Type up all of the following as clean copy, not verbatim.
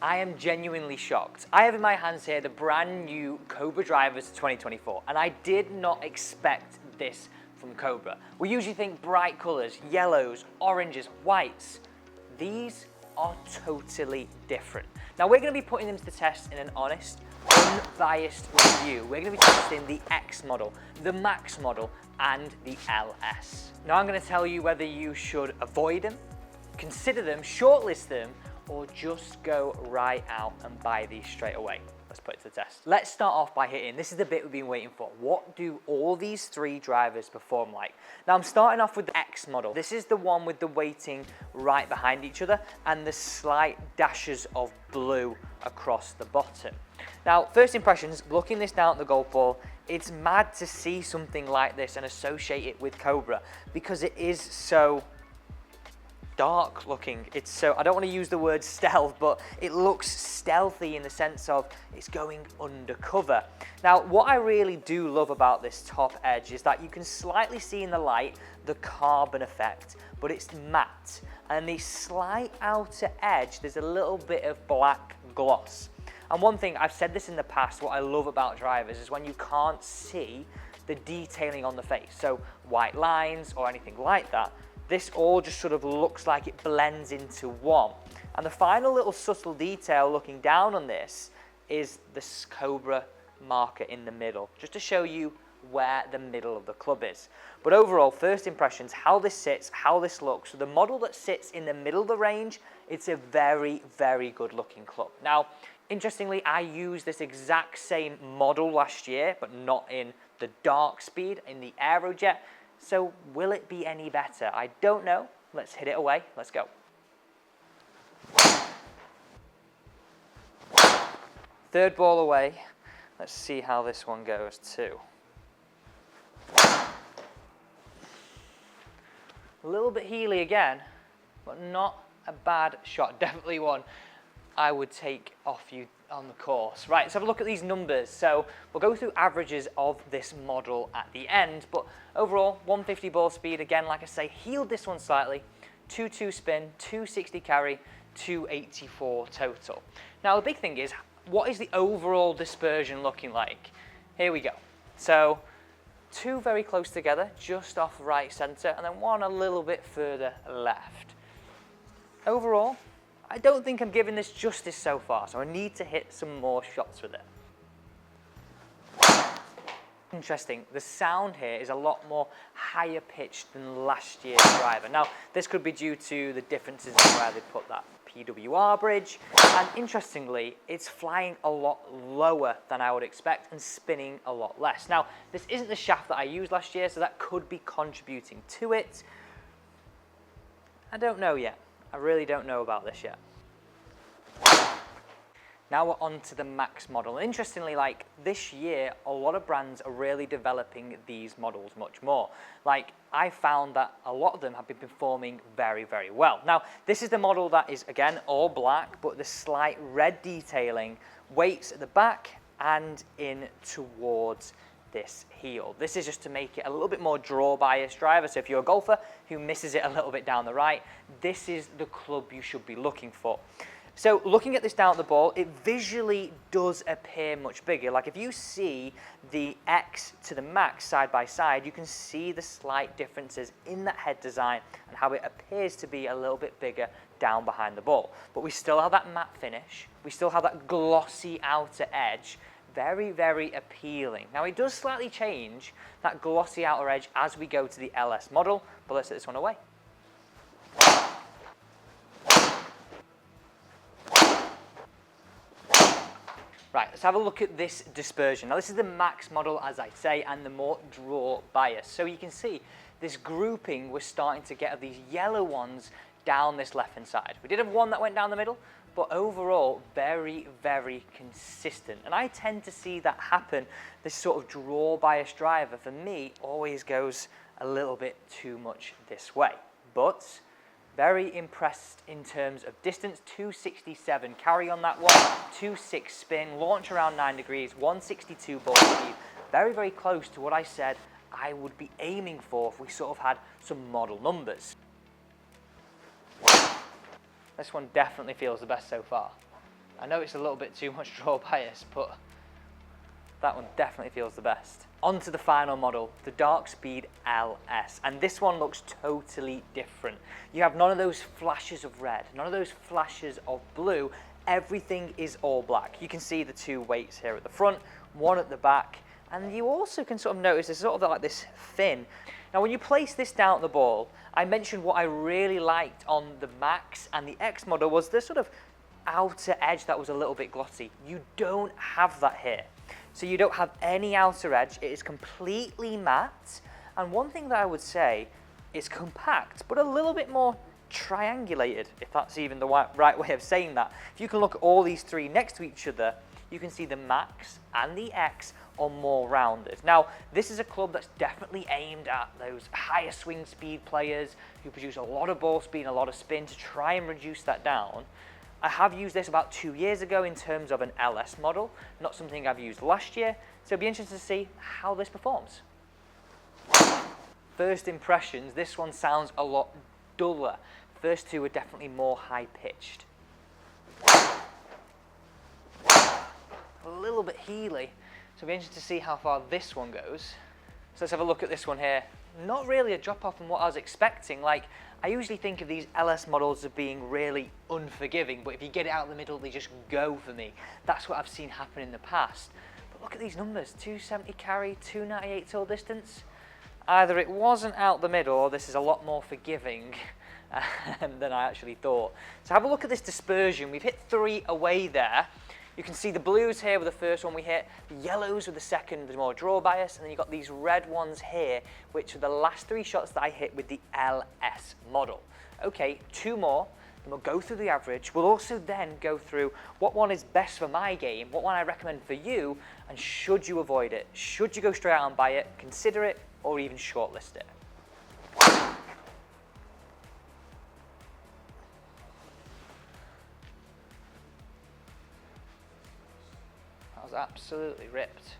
I am genuinely shocked. I have in my hands here the brand new Cobra drivers 2024, and I did not expect this from Cobra. We usually think bright colors, yellows, oranges, whites. These are totally different. Now we're going to be putting them to the test in an honest, unbiased review. We're going to be testing the X model, the Max model, and the LS. Now I'm going to tell you whether you should avoid them, consider them, shortlist them, or just go right out and buy these straight away. Let's put it to the test. Let's start off by hitting, this is the bit we've been waiting for. What do all these three drivers perform like? Now I'm starting off with the X model. This is the one with the weighting right behind each other and the slight dashes of blue across the bottom. Now, first impressions, looking this down at the golf ball, it's mad to see something like this and associate it with Cobra because it is so dark looking. It's so, I don't want to use the word stealth, but it looks stealthy in the sense of it's going undercover. Now, what I really do love about this top edge is that you can slightly see in the light the carbon effect, but it's matte. And the slight outer edge, there's a little bit of black gloss. And one thing, I've said this in the past, what I love about drivers is when you can't see the detailing on the face. So white lines or anything like that, this all just sort of looks like it blends into one. And the final little subtle detail looking down on this is this Cobra marker in the middle, just to show you where the middle of the club is. But overall, first impressions, how this sits, how this looks. So the model that sits in the middle of the range, it's a very, very good looking club. Now, interestingly, I used this exact same model last year, but not in the DarkSpeed, in the Aerojet. So will it be any better? I don't know. Let's hit it away. Let's go. Third ball away. Let's see how this one goes too. A little bit heely again, but not a bad shot. Definitely one I would take off you on the course. Right, let's have a look at these numbers. So we'll go through averages of this model at the end, but overall 150 ball speed, again, like I say, heeled this one slightly, 2.2 spin, 260 carry, 284 total. Now the big thing is, what is the overall dispersion looking like? Here we go. So two very close together, just off right center, and then one a little bit further left. Overall, I don't think I'm giving this justice so far, so I need to hit some more shots with it. Interesting, the sound here is a lot more higher pitched than last year's driver. Now, this could be due to the differences in where they put that PWR bridge, and interestingly, it's flying a lot lower than I would expect and spinning a lot less. Now, this isn't the shaft that I used last year, so that could be contributing to it. I don't know yet. I really don't know about this yet. Now we're on to the Max model. Interestingly, like this year, a lot of brands are really developing these models much more. Like I found that a lot of them have been performing very, very well. Now, this is the model that is, again, all black, but the slight red detailing, weights at the back and in towards this heel. This is just to make it a little bit more draw bias driver. So if you're a golfer who misses it a little bit down the right, this is the club you should be looking for. So looking at this down at the ball, it visually does appear much bigger. Like if you see the X to the Max side by side, you can see the slight differences in that head design and how it appears to be a little bit bigger down behind the ball. But we still have that matte finish. We still have that glossy outer edge. Very, very appealing. Now it does slightly change that glossy outer edge as we go to the LS model, but let's set this one away. Right, let's have a look at this dispersion. Now this is the Max model, as I say, and the more draw bias. So you can see this grouping, we're starting to get of these yellow ones down this left-hand side. We did have one that went down the middle, but overall, very, very consistent. And I tend to see that happen. This sort of draw bias driver, for me, always goes a little bit too much this way. But very impressed in terms of distance, 267 carry on that one, 2.6 spin, launch around 9 degrees, 162 ball speed. Very, very close to what I said I would be aiming for if we sort of had some model numbers. This one definitely feels the best so far. I know it's a little bit too much draw bias, but that one definitely feels the best. On to the final model, the DarkSpeed LS, and this one looks totally different. You have none of those flashes of red, none of those flashes of blue. Everything is all black. You can see the two weights here at the front, one at the back, and you also can sort of notice there's sort of like this fin. Now when you place this down at the ball, I mentioned what I really liked on the Max and the X model was the sort of outer edge that was a little bit glossy. You don't have that here. So you don't have any outer edge, it is completely matte. And one thing that I would say is compact, but a little bit more triangulated, if that's even the right way of saying that. If you can look at all these three next to each other, you can see the Max and the X are more rounded. Now, this is a club that's definitely aimed at those higher swing speed players who produce a lot of ball speed and a lot of spin to try and reduce that down. I have used this about 2 years ago in terms of an LS model, not something I've used last year, so it'll be interesting to see how this performs. First impressions, this one sounds a lot duller. First two are definitely more high-pitched. A little bit heely, so it'll be interesting to see how far this one goes. So let's have a look at this one here. Not really a drop-off from what I was expecting. Like, I usually think of these LS models as being really unforgiving, but if you get it out in the middle, they just go for me. That's what I've seen happen in the past. But look at these numbers, 270 carry, 298 total distance. Either it wasn't out the middle, or this is a lot more forgiving than I actually thought. So have a look at this dispersion. We've hit 3 away there. You can see the blues here with the first one we hit, the yellows with the second, the more draw bias, and then you've got these red ones here, which are the last 3 shots that I hit with the LS model. Okay, 2 more, then we'll go through the average. We'll also then go through what one is best for my game, what one I recommend for you, and should you avoid it? Should you go straight out and buy it, consider it, or even shortlist it? Absolutely ripped.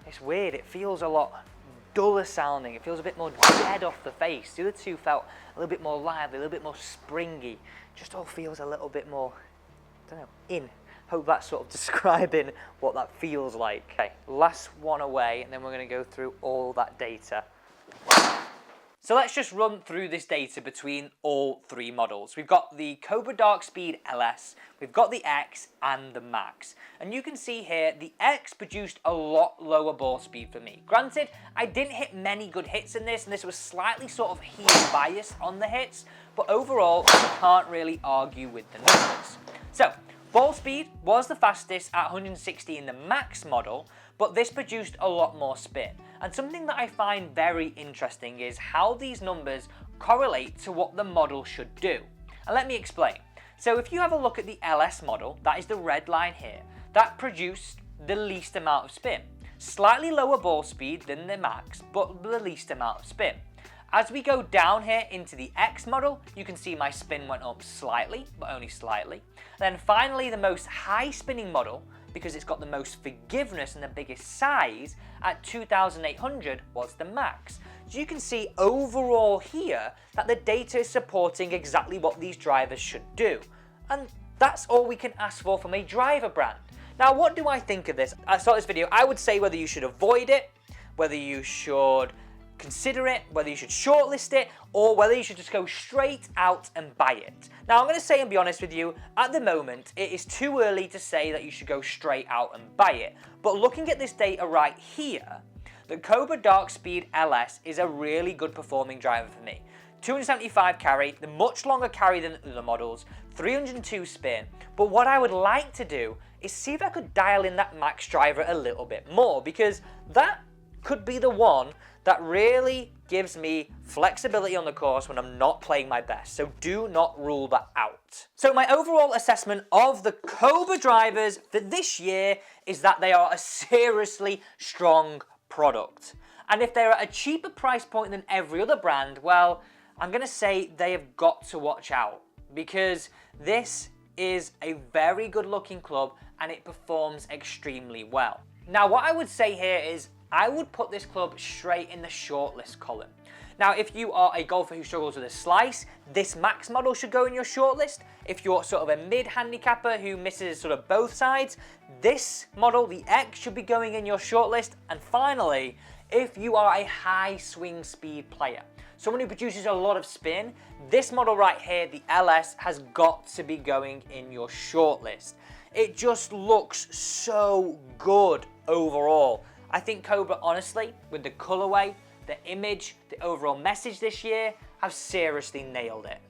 It's weird, it feels a lot duller sounding, it feels a bit more dead off the face. The other two felt a little bit more lively, a little bit more springy, just all feels a little bit more, I don't know, in. Hope that's sort of describing what that feels like. Okay, last one away, and then we're going to go through all that data. So let's just run through this data between all 3 models. We've got the Cobra DarkSpeed LS, we've got the X and the Max. And you can see here, the X produced a lot lower ball speed for me. Granted, I didn't hit many good hits in this, and this was slightly sort of heel bias on the hits, but overall, you can't really argue with the numbers. So, ball speed was the fastest at 160 in the Max model, but this produced a lot more spin. And something that I find very interesting is how these numbers correlate to what the model should do. And let me explain. So if you have a look at the LS model, that is the red line here, that produced the least amount of spin. Slightly lower ball speed than the Max, but the least amount of spin. As we go down here into the X model, you can see my spin went up slightly, but only slightly. Then finally, the most high spinning model, because it's got the most forgiveness and the biggest size, at 2,800 was the Max. So you can see overall here that the data is supporting exactly what these drivers should do. And that's all we can ask for from a driver brand. Now, what do I think of this? I start this video, I would say whether you should avoid it, whether you should consider it, whether you should shortlist it, or whether you should just go straight out and buy it. Now, I'm going to say and be honest with you, at the moment, it is too early to say that you should go straight out and buy it. But looking at this data right here, the Cobra DarkSpeed LS is a really good performing driver for me. 275 carry, the much longer carry than the other models, 302 spin. But what I would like to do is see if I could dial in that Max driver a little bit more, because that could be the one that really gives me flexibility on the course when I'm not playing my best. So do not rule that out. So my overall assessment of the Cobra drivers for this year is that they are a seriously strong product. And if they're at a cheaper price point than every other brand, well, I'm going to say they have got to watch out, because this is a very good looking club and it performs extremely well. Now, what I would say here is I would put this club straight in the shortlist column. Now, if you are a golfer who struggles with a slice, this Max model should go in your shortlist. If you're sort of a mid-handicapper who misses sort of both sides, this model, the X, should be going in your shortlist. And finally, if you are a high swing speed player, someone who produces a lot of spin, this model right here, the LS, has got to be going in your shortlist. It just looks so good overall. I think Cobra, honestly, with the colorway, the image, the overall message this year, have seriously nailed it.